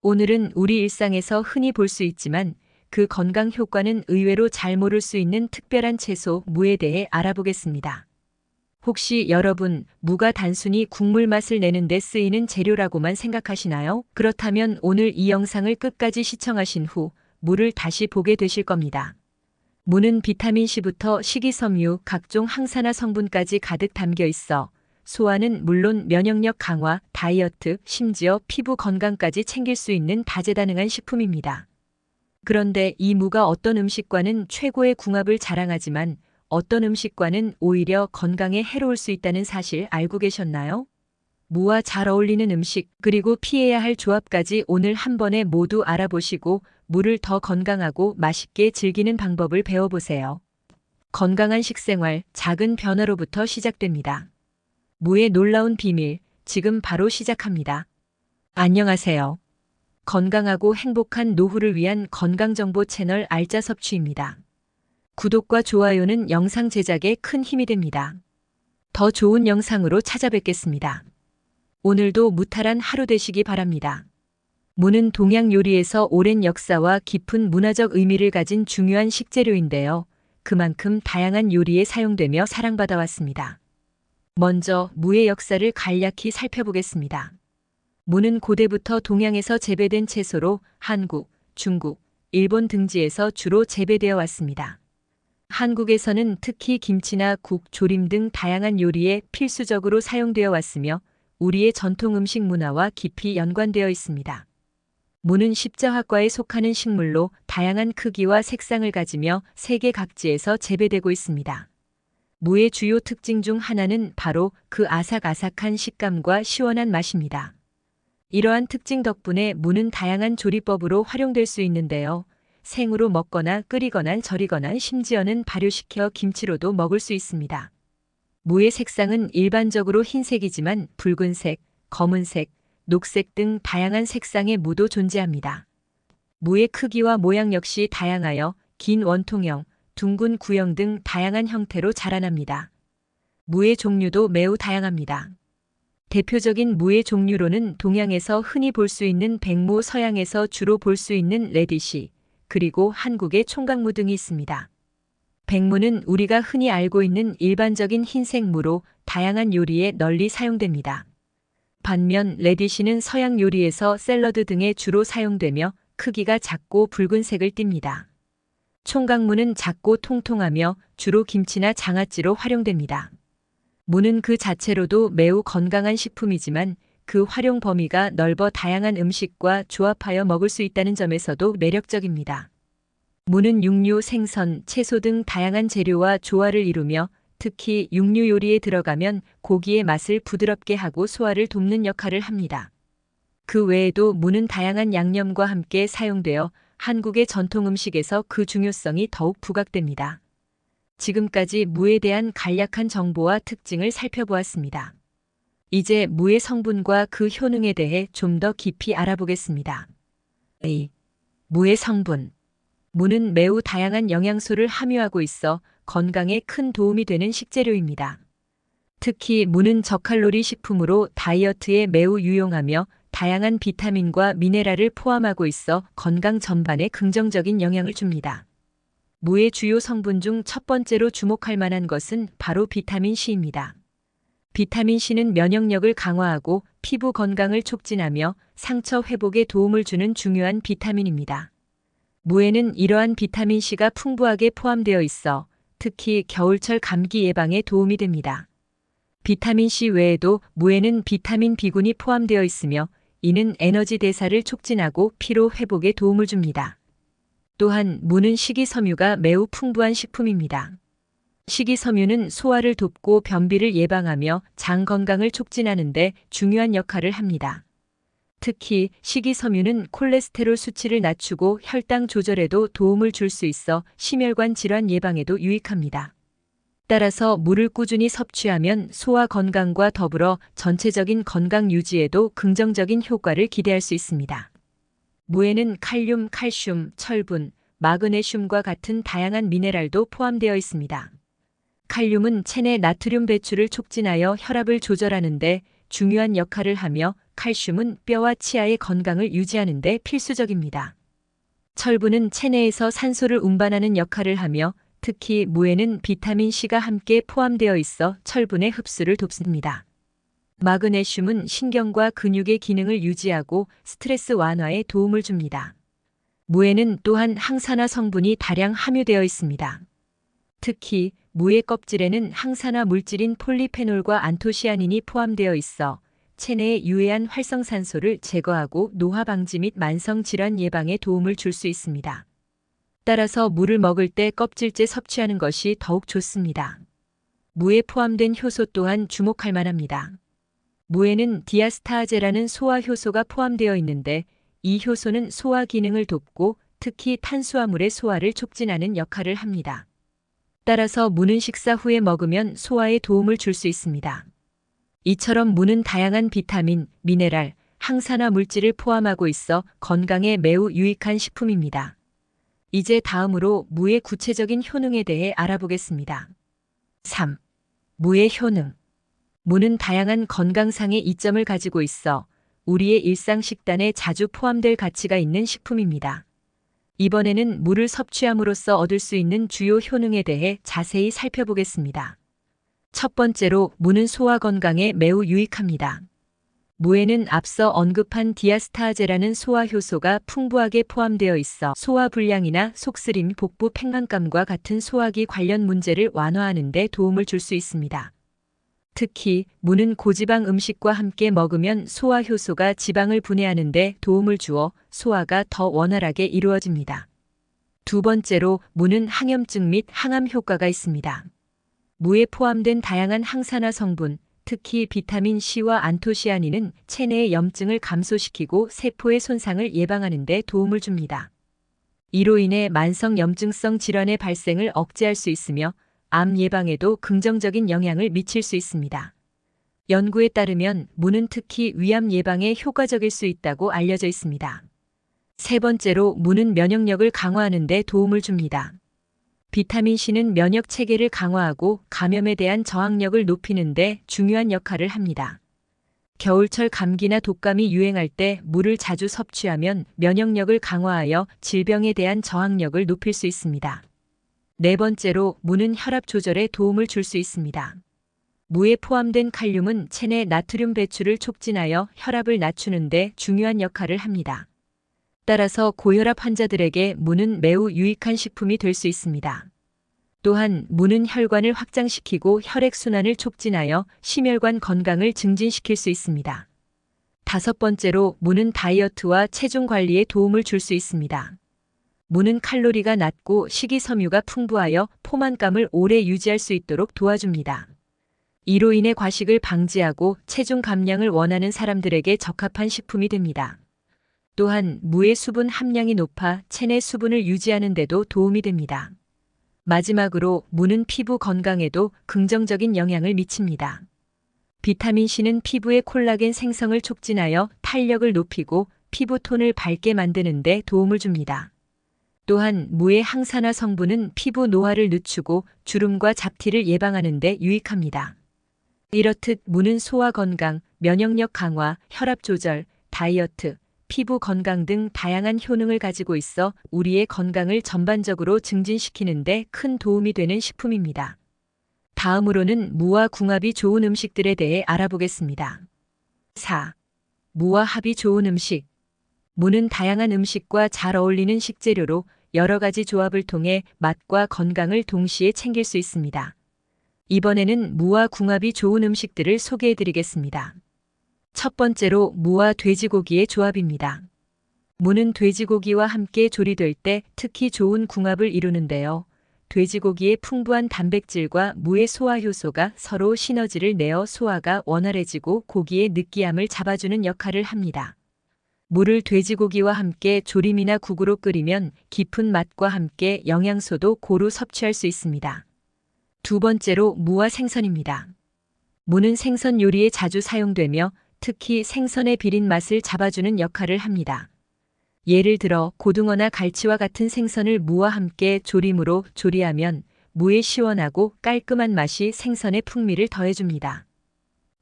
오늘은 우리 일상에서 흔히 볼 수 있지만 그 건강 효과는 의외로 잘 모를 수 있는 특별한 채소 무에 대해 알아보겠습니다. 혹시 여러분, 무가 단순히 국물 맛을 내는 데 쓰이는 재료라고만 생각하시나요? 그렇다면 오늘 이 영상을 끝까지 시청하신 후 무를 다시 보게 되실 겁니다. 무는 비타민C부터 식이섬유, 각종 항산화 성분까지 가득 담겨 있어 소화는 물론 면역력 강화, 다이어트, 심지어 피부 건강까지 챙길 수 있는 다재다능한 식품입니다. 그런데 이 무가 어떤 음식과는 최고의 궁합을 자랑하지만 어떤 음식과는 오히려 건강에 해로울 수 있다는 사실 알고 계셨나요? 무와 잘 어울리는 음식, 그리고 피해야 할 조합까지 오늘 한 번에 모두 알아보시고 무를 더 건강하고 맛있게 즐기는 방법을 배워보세요. 건강한 식생활, 작은 변화로부터 시작됩니다. 무의 놀라운 비밀, 지금 바로 시작합니다. 안녕하세요. 건강하고 행복한 노후를 위한 건강정보 채널 알짜 섭취입니다. 구독과 좋아요는 영상 제작에 큰 힘이 됩니다. 더 좋은 영상으로 찾아뵙겠습니다. 오늘도 무탈한 하루 되시기 바랍니다. 무는 동양 요리에서 오랜 역사와 깊은 문화적 의미를 가진 중요한 식재료인데요. 그만큼 다양한 요리에 사용되며 사랑받아왔습니다. 먼저 무의 역사를 간략히 살펴보겠습니다. 무는 고대부터 동양에서 재배된 채소로 한국, 중국, 일본 등지에서 주로 재배되어 왔습니다. 한국에서는 특히 김치나 국, 조림 등 다양한 요리에 필수적으로 사용되어 왔으며 우리의 전통 음식 문화와 깊이 연관되어 있습니다. 무는 십자화과에 속하는 식물로 다양한 크기와 색상을 가지며 세계 각지에서 재배되고 있습니다. 무의 주요 특징 중 하나는 바로 그 아삭아삭한 식감과 시원한 맛입니다. 이러한 특징 덕분에 무는 다양한 조리법으로 활용될 수 있는데요. 생으로 먹거나 끓이거나 절이거나 심지어는 발효시켜 김치로도 먹을 수 있습니다. 무의 색상은 일반적으로 흰색이지만 붉은색, 검은색, 녹색 등 다양한 색상의 무도 존재합니다. 무의 크기와 모양 역시 다양하여 긴 원통형, 둥근 구형 등 다양한 형태로 자라납니다. 무의 종류도 매우 다양합니다. 대표적인 무의 종류로는 동양에서 흔히 볼 수 있는 백무, 서양에서 주로 볼 수 있는 레디시, 그리고 한국의 총각무 등이 있습니다. 백무는 우리가 흔히 알고 있는 일반적인 흰색 무로 다양한 요리에 널리 사용됩니다. 반면 레디시는 서양 요리에서 샐러드 등에 주로 사용되며 크기가 작고 붉은색을 띱니다. 총각무는 작고 통통하며 주로 김치나 장아찌로 활용됩니다. 무는 그 자체로도 매우 건강한 식품이지만 그 활용 범위가 넓어 다양한 음식과 조합하여 먹을 수 있다는 점에서도 매력적입니다. 무는 육류, 생선, 채소 등 다양한 재료와 조화를 이루며 특히 육류 요리에 들어가면 고기의 맛을 부드럽게 하고 소화를 돕는 역할을 합니다. 그 외에도 무는 다양한 양념과 함께 사용되어 한국의 전통 음식에서 그 중요성이 더욱 부각됩니다. 지금까지 무에 대한 간략한 정보와 특징을 살펴보았습니다. 이제 무의 성분과 그 효능에 대해 좀 더 깊이 알아보겠습니다. A. 무의 성분. 무는 매우 다양한 영양소를 함유하고 있어 건강에 큰 도움이 되는 식재료입니다. 특히 무는 저칼로리 식품으로 다이어트에 매우 유용하며 다양한 비타민과 미네랄을 포함하고 있어 건강 전반에 긍정적인 영향을 줍니다. 무의 주요 성분 중 첫 번째로 주목할 만한 것은 바로 비타민C입니다. 비타민C는 면역력을 강화하고 피부 건강을 촉진하며 상처 회복에 도움을 주는 중요한 비타민입니다. 무에는 이러한 비타민C가 풍부하게 포함되어 있어 특히 겨울철 감기 예방에 도움이 됩니다. 비타민C 외에도 무에는 비타민 B군이 포함되어 있으며 이는 에너지 대사를 촉진하고 피로 회복에 도움을 줍니다. 또한 무는 식이섬유가 매우 풍부한 식품입니다. 식이섬유는 소화를 돕고 변비를 예방하며 장 건강을 촉진하는 데 중요한 역할을 합니다. 특히 식이섬유는 콜레스테롤 수치를 낮추고 혈당 조절에도 도움을 줄 수 있어 심혈관 질환 예방에도 유익합니다. 따라서 무를 꾸준히 섭취하면 소화 건강과 더불어 전체적인 건강 유지에도 긍정적인 효과를 기대할 수 있습니다. 무에는 칼륨, 칼슘, 철분, 마그네슘과 같은 다양한 미네랄도 포함되어 있습니다. 칼륨은 체내 나트륨 배출을 촉진하여 혈압을 조절하는 데 중요한 역할을 하며 칼슘은 뼈와 치아의 건강을 유지하는 데 필수적입니다. 철분은 체내에서 산소를 운반하는 역할을 하며 특히 무에는 비타민 C가 함께 포함되어 있어 철분의 흡수를 돕습니다. 마그네슘은 신경과 근육의 기능을 유지하고 스트레스 완화에 도움을 줍니다. 무에는 또한 항산화 성분이 다량 함유되어 있습니다. 특히 무의 껍질에는 항산화 물질인 폴리페놀과 안토시아닌이 포함되어 있어 체내의 유해한 활성산소를 제거하고 노화 방지 및 만성 질환 예방에 도움을 줄 수 있습니다. 따라서 무를 먹을 때 껍질째 섭취하는 것이 더욱 좋습니다. 무에 포함된 효소 또한 주목할 만합니다. 무에는 디아스타아제라는 소화 효소가 포함되어 있는데 이 효소는 소화 기능을 돕고 특히 탄수화물의 소화를 촉진하는 역할을 합니다. 따라서 무는 식사 후에 먹으면 소화에 도움을 줄 수 있습니다. 이처럼 무는 다양한 비타민, 미네랄, 항산화 물질을 포함하고 있어 건강에 매우 유익한 식품입니다. 이제 다음으로 무의 구체적인 효능에 대해 알아보겠습니다. 3. 무의 효능. 무는 다양한 건강상의 이점을 가지고 있어 우리의 일상 식단에 자주 포함될 가치가 있는 식품입니다. 이번에는 무를 섭취함으로써 얻을 수 있는 주요 효능에 대해 자세히 살펴보겠습니다. 첫 번째로 무는 소화 건강에 매우 유익합니다. 무에는 앞서 언급한 디아스타아제라는 소화 효소가 풍부하게 포함되어 있어 소화 불량이나 속쓰림, 복부 팽만감과 같은 소화기 관련 문제를 완화하는 데 도움을 줄 수 있습니다. 특히 무는 고지방 음식과 함께 먹으면 소화 효소가 지방을 분해하는 데 도움을 주어 소화가 더 원활하게 이루어집니다. 두 번째로 무는 항염증 및 항암 효과가 있습니다. 무에 포함된 다양한 항산화 성분, 특히 비타민 C와 안토시아닌은 체내의 염증을 감소시키고 세포의 손상을 예방하는 데 도움을 줍니다. 이로 인해 만성 염증성 질환의 발생을 억제할 수 있으며 암 예방에도 긍정적인 영향을 미칠 수 있습니다. 연구에 따르면 무는 특히 위암 예방에 효과적일 수 있다고 알려져 있습니다. 세 번째로 무는 면역력을 강화하는 데 도움을 줍니다. 비타민 C는 면역 체계를 강화하고 감염에 대한 저항력을 높이는 데 중요한 역할을 합니다. 겨울철 감기나 독감이 유행할 때 무를 자주 섭취하면 면역력을 강화하여 질병에 대한 저항력을 높일 수 있습니다. 네 번째로 무는 혈압 조절에 도움을 줄 수 있습니다. 무에 포함된 칼륨은 체내 나트륨 배출을 촉진하여 혈압을 낮추는 데 중요한 역할을 합니다. 따라서 고혈압 환자들에게 무는 매우 유익한 식품이 될 수 있습니다. 또한 무는 혈관을 확장시키고 혈액순환을 촉진하여 심혈관 건강을 증진시킬 수 있습니다. 다섯 번째로 무는 다이어트와 체중 관리에 도움을 줄 수 있습니다. 무는 칼로리가 낮고 식이섬유가 풍부하여 포만감을 오래 유지할 수 있도록 도와줍니다. 이로 인해 과식을 방지하고 체중 감량을 원하는 사람들에게 적합한 식품이 됩니다. 또한 무의 수분 함량이 높아 체내 수분을 유지하는 데도 도움이 됩니다. 마지막으로 무는 피부 건강에도 긍정적인 영향을 미칩니다. 비타민 C는 피부의 콜라겐 생성을 촉진하여 탄력을 높이고 피부톤을 밝게 만드는 데 도움을 줍니다. 또한 무의 항산화 성분은 피부 노화를 늦추고 주름과 잡티를 예방하는 데 유익합니다. 이렇듯 무는 소화 건강, 면역력 강화, 혈압 조절, 다이어트, 피부 건강 등 다양한 효능을 가지고 있어 우리의 건강을 전반적으로 증진시키는 데 큰 도움이 되는 식품입니다. 다음으로는 무와 궁합이 좋은 음식들에 대해 알아보겠습니다. 4. 무와 합이 좋은 음식. 무는 다양한 음식과 잘 어울리는 식재료로 여러 가지 조합을 통해 맛과 건강을 동시에 챙길 수 있습니다. 이번에는 무와 궁합이 좋은 음식들을 소개해 드리겠습니다. 첫 번째로 무와 돼지고기의 조합입니다. 무는 돼지고기와 함께 조리될 때 특히 좋은 궁합을 이루는데요. 돼지고기의 풍부한 단백질과 무의 소화 효소가 서로 시너지를 내어 소화가 원활해지고 고기의 느끼함을 잡아주는 역할을 합니다. 무를 돼지고기와 함께 조림이나 국으로 끓이면 깊은 맛과 함께 영양소도 고루 섭취할 수 있습니다. 두 번째로 무와 생선입니다. 무는 생선 요리에 자주 사용되며 특히 생선의 비린 맛을 잡아주는 역할을 합니다. 예를 들어 고등어나 갈치와 같은 생선을 무와 함께 조림으로 조리하면 무의 시원하고 깔끔한 맛이 생선의 풍미를 더해줍니다.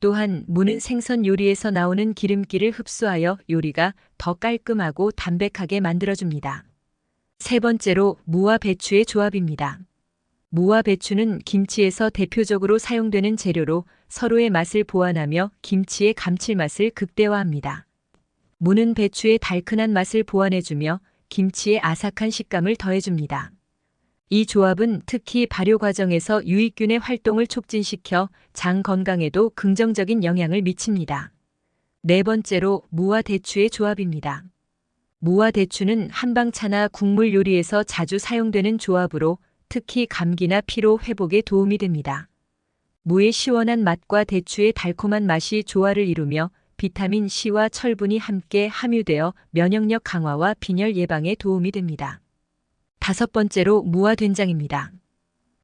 또한 무는 생선 요리에서 나오는 기름기를 흡수하여 요리가 더 깔끔하고 담백하게 만들어줍니다. 세 번째로 무와 배추의 조합입니다. 무와 배추는 김치에서 대표적으로 사용되는 재료로 서로의 맛을 보완하며 김치의 감칠맛을 극대화합니다. 무는 배추의 달큰한 맛을 보완해주며 김치의 아삭한 식감을 더해줍니다. 이 조합은 특히 발효 과정에서 유익균의 활동을 촉진시켜 장 건강에도 긍정적인 영향을 미칩니다. 네 번째로 무와 대추의 조합입니다. 무와 대추는 한방차나 국물 요리에서 자주 사용되는 조합으로 특히 감기나 피로 회복에 도움이 됩니다. 무의 시원한 맛과 대추의 달콤한 맛이 조화를 이루며 비타민 C와 철분이 함께 함유되어 면역력 강화와 빈혈 예방에 도움이 됩니다. 다섯 번째로 무와 된장입니다.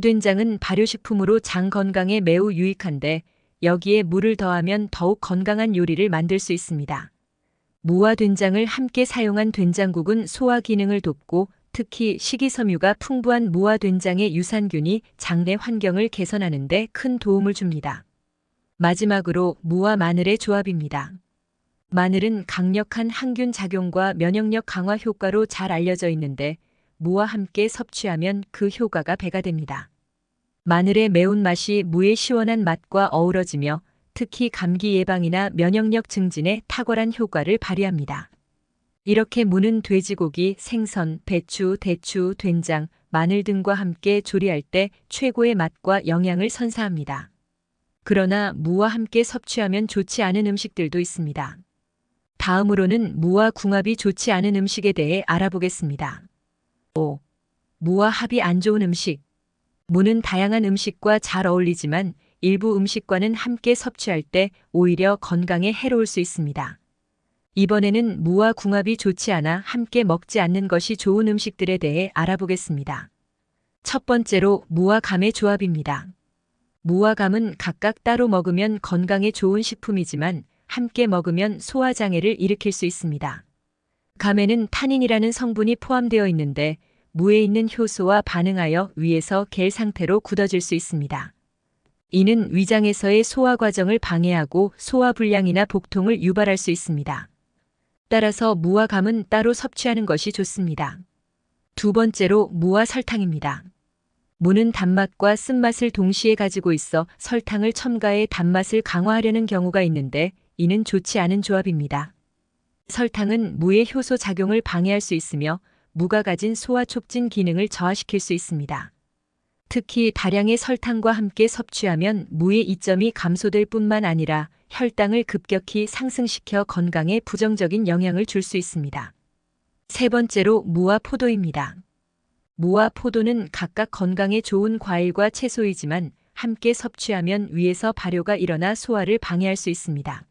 된장은 발효식품으로 장 건강에 매우 유익한데 여기에 무를 더하면 더욱 건강한 요리를 만들 수 있습니다. 무와 된장을 함께 사용한 된장국은 소화 기능을 돕고 특히 식이섬유가 풍부한 무와 된장의 유산균이 장내 환경을 개선하는 데 큰 도움을 줍니다. 마지막으로 무와 마늘의 조합입니다. 마늘은 강력한 항균 작용과 면역력 강화 효과로 잘 알려져 있는데 무와 함께 섭취하면 그 효과가 배가 됩니다. 마늘의 매운맛이 무의 시원한 맛과 어우러지며 특히 감기 예방이나 면역력 증진에 탁월한 효과를 발휘합니다. 이렇게 무는 돼지고기, 생선, 배추, 대추, 된장, 마늘 등과 함께 조리할 때 최고의 맛과 영양을 선사합니다. 그러나 무와 함께 섭취하면 좋지 않은 음식들도 있습니다. 다음으로는 무와 궁합이 좋지 않은 음식에 대해 알아보겠습니다. 5. 무와 합이 안 좋은 음식. 무는 다양한 음식과 잘 어울리지만 일부 음식과는 함께 섭취할 때 오히려 건강에 해로울 수 있습니다. 이번에는 무와 궁합이 좋지 않아 함께 먹지 않는 것이 좋은 음식들에 대해 알아보겠습니다. 첫 번째로 무와 감의 조합입니다. 무와 감은 각각 따로 먹으면 건강에 좋은 식품이지만 함께 먹으면 소화장애를 일으킬 수 있습니다. 감에는 타닌이라는 성분이 포함되어 있는데 무에 있는 효소와 반응하여 위에서 겔 상태로 굳어질 수 있습니다. 이는 위장에서의 소화 과정을 방해하고 소화불량이나 복통을 유발할 수 있습니다. 따라서 무와 감은 따로 섭취하는 것이 좋습니다. 두 번째로 무와 설탕입니다. 무는 단맛과 쓴맛을 동시에 가지고 있어 설탕을 첨가해 단맛을 강화하려는 경우가 있는데 이는 좋지 않은 조합입니다. 설탕은 무의 효소 작용을 방해할 수 있으며 무가 가진 소화 촉진 기능을 저하시킬 수 있습니다. 특히 다량의 설탕과 함께 섭취하면 무의 이점이 감소될 뿐만 아니라 혈당을 급격히 상승시켜 건강에 부정적인 영향을 줄 수 있습니다. 세 번째로 무와 포도입니다. 무와 포도는 각각 건강에 좋은 과일과 채소이지만 함께 섭취하면 위에서 발효가 일어나 소화를 방해할 수 있습니다.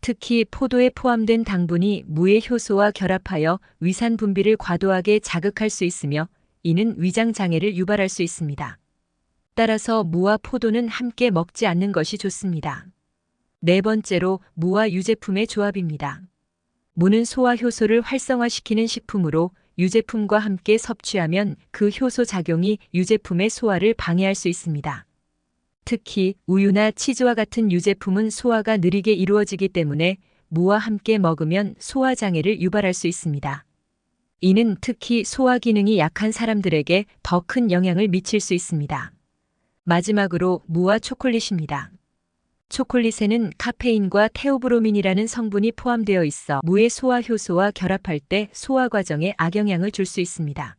특히 포도에 포함된 당분이 무의 효소와 결합하여 위산 분비를 과도하게 자극할 수 있으며 이는 위장 장애를 유발할 수 있습니다. 따라서 무와 포도는 함께 먹지 않는 것이 좋습니다. 네 번째로 무와 유제품의 조합입니다. 무는 소화 효소를 활성화시키는 식품으로 유제품과 함께 섭취하면 그 효소 작용이 유제품의 소화를 방해할 수 있습니다. 특히 우유나 치즈와 같은 유제품은 소화가 느리게 이루어지기 때문에 무와 함께 먹으면 소화 장애를 유발할 수 있습니다. 이는 특히 소화 기능이 약한 사람들에게 더 큰 영향을 미칠 수 있습니다. 마지막으로 무와 초콜릿입니다. 초콜릿에는 카페인과 테오브로민이라는 성분이 포함되어 있어 무의 소화 효소와 결합할 때 소화 과정에 악영향을 줄 수 있습니다.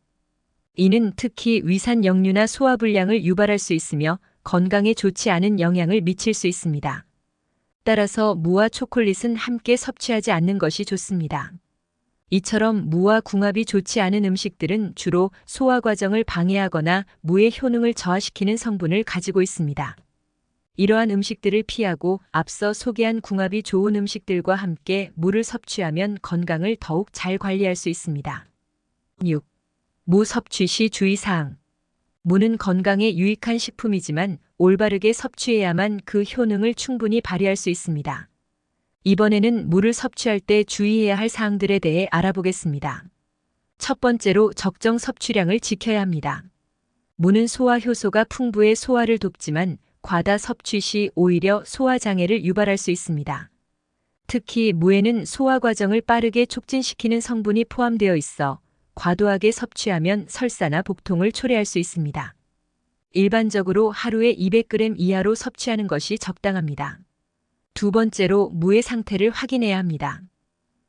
이는 특히 위산 역류나 소화불량을 유발할 수 있으며 건강에 좋지 않은 영향을 미칠 수 있습니다. 따라서 무와 초콜릿은 함께 섭취하지 않는 것이 좋습니다. 이처럼 무와 궁합이 좋지 않은 음식들은 주로 소화 과정을 방해하거나 무의 효능을 저하시키는 성분을 가지고 있습니다. 이러한 음식들을 피하고 앞서 소개한 궁합이 좋은 음식들과 함께 무를 섭취하면 건강을 더욱 잘 관리할 수 있습니다. 6. 무 섭취 시 주의사항. 무는 건강에 유익한 식품이지만 올바르게 섭취해야만 그 효능을 충분히 발휘할 수 있습니다. 이번에는 무를 섭취할 때 주의해야 할 사항들에 대해 알아보겠습니다. 첫 번째로 적정 섭취량을 지켜야 합니다. 무는 소화 효소가 풍부해 소화를 돕지만 과다 섭취 시 오히려 소화장애를 유발할 수 있습니다. 특히 무에는 소화 과정을 빠르게 촉진시키는 성분이 포함되어 있어 과도하게 섭취하면 설사나 복통을 초래할 수 있습니다. 일반적으로 하루에 200g 이하로 섭취하는 것이 적당합니다. 두 번째로 무의 상태를 확인해야 합니다.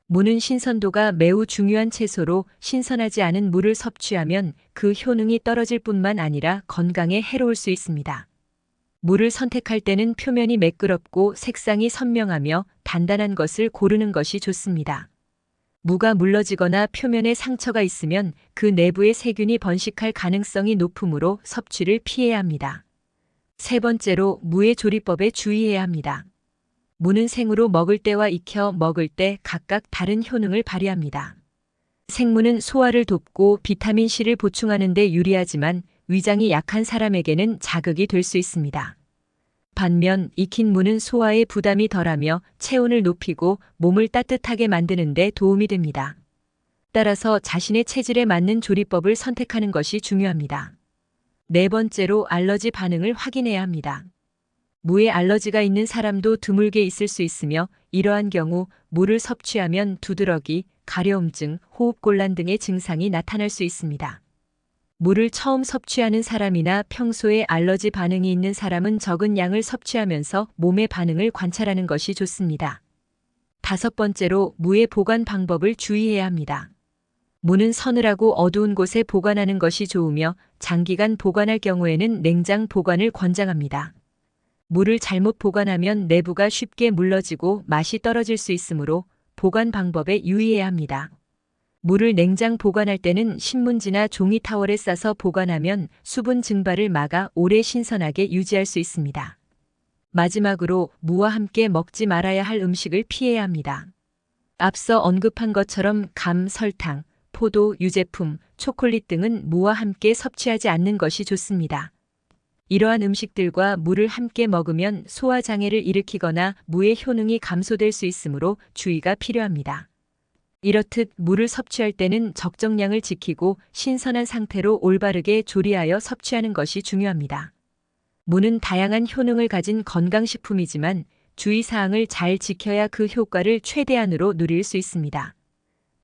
무는 신선도가 매우 중요한 채소로 신선하지 않은 무를 섭취하면 그 효능이 떨어질 뿐만 아니라 건강에 해로울 수 있습니다. 무를 선택할 때는 표면이 매끄럽고 색상이 선명하며 단단한 것을 고르는 것이 좋습니다. 무가 물러지거나 표면에 상처가 있으면 그 내부에 세균이 번식할 가능성이 높으므로 섭취를 피해야 합니다. 세 번째로 무의 조리법에 주의해야 합니다. 무는 생으로 먹을 때와 익혀 먹을 때 각각 다른 효능을 발휘합니다. 생무는 소화를 돕고 비타민C를 보충하는 데 유리하지만 위장이 약한 사람에게는 자극이 될 수 있습니다. 반면 익힌 무는 소화에 부담이 덜하며 체온을 높이고 몸을 따뜻하게 만드는 데 도움이 됩니다. 따라서 자신의 체질에 맞는 조리법을 선택하는 것이 중요합니다. 네 번째로 알러지 반응을 확인해야 합니다. 무에 알러지가 있는 사람도 드물게 있을 수 있으며 이러한 경우 무를 섭취하면 두드러기, 가려움증, 호흡곤란 등의 증상이 나타날 수 있습니다. 무를 처음 섭취하는 사람이나 평소에 알러지 반응이 있는 사람은 적은 양을 섭취하면서 몸의 반응을 관찰하는 것이 좋습니다. 다섯 번째로 무의 보관 방법을 주의해야 합니다. 무는 서늘하고 어두운 곳에 보관하는 것이 좋으며 장기간 보관할 경우에는 냉장 보관을 권장합니다. 무를 잘못 보관하면 내부가 쉽게 물러지고 맛이 떨어질 수 있으므로 보관 방법에 유의해야 합니다. 무를 냉장 보관할 때는 신문지나 종이 타월에 싸서 보관하면 수분 증발을 막아 오래 신선하게 유지할 수 있습니다. 마지막으로 무와 함께 먹지 말아야 할 음식을 피해야 합니다. 앞서 언급한 것처럼 감, 설탕, 포도, 유제품, 초콜릿 등은 무와 함께 섭취하지 않는 것이 좋습니다. 이러한 음식들과 무를 함께 먹으면 소화장애를 일으키거나 무의 효능이 감소될 수 있으므로 주의가 필요합니다. 이렇듯 무를 섭취할 때는 적정량을 지키고 신선한 상태로 올바르게 조리하여 섭취하는 것이 중요합니다. 무는 다양한 효능을 가진 건강식품이지만 주의사항을 잘 지켜야 그 효과를 최대한으로 누릴 수 있습니다.